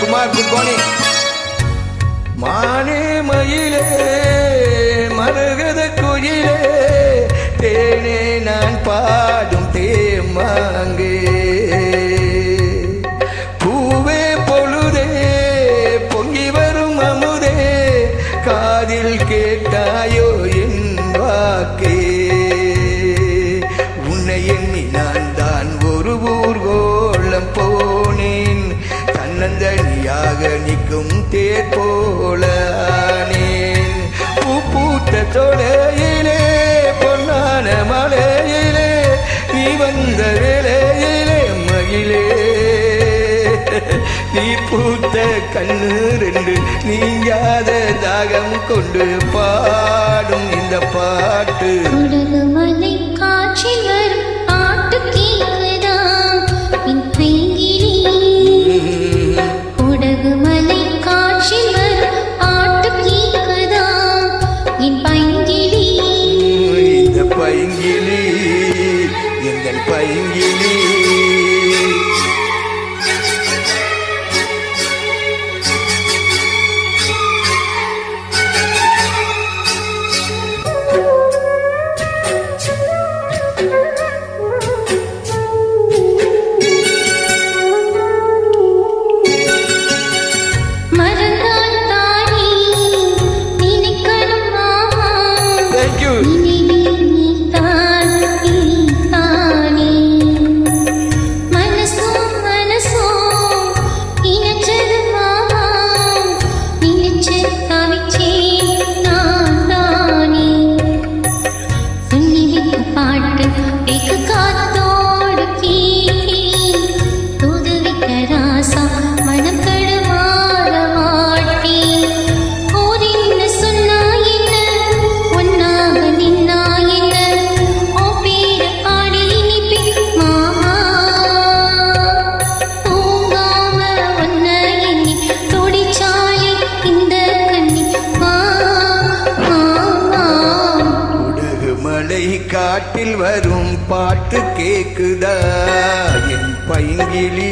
Kumar, good morning. மானே மயிலே மரகத குயிலே தேனே நான் பாடும் தேமாங்கே பூவே பொழுதே பொங்கி வரும் அமுதே காதில் கேட்டாயோ என் வாக்கே உன்னை எண்ணி நான் தான் ஒரு ஊர்கோளம் போனேன் தன்னந்தனியாக நிற்கும் தேர் போலானேன் பூத்த தொலையிலே பொன்னான மலையிலே நீ வந்த வேளையிலே மகிழே நீ பூத்த கண்ணு ரெண்டு நீங்காத தாகம் கொண்டு பாடும் இந்த பாட்டு மலை காட்சி வரும் பாட்டு கேக்குதா என் பைங்கிலி கொடகு மலை காட்சி வரும் பாட்டு கேக்குதா என் பைங்கிலி இந்த பைங்கிலி எங்கள் பைங்கிலி காட்டில் வரும் பாட்டு கேக்குதா என் பைங்கிலி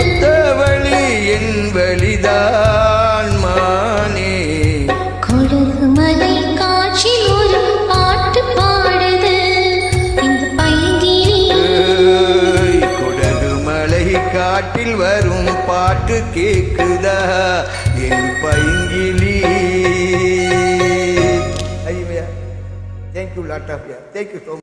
ஒத்தவழி என் வழிதான் மானே கொடகு மலை காட்சி ஒரு பாட்டு பாடுது இந்த பைங்கிலி காட்டில் வரும் பாட்டு கேக்குதா என் பைங்கிலி. Thank you, lot of you. Thank you so much.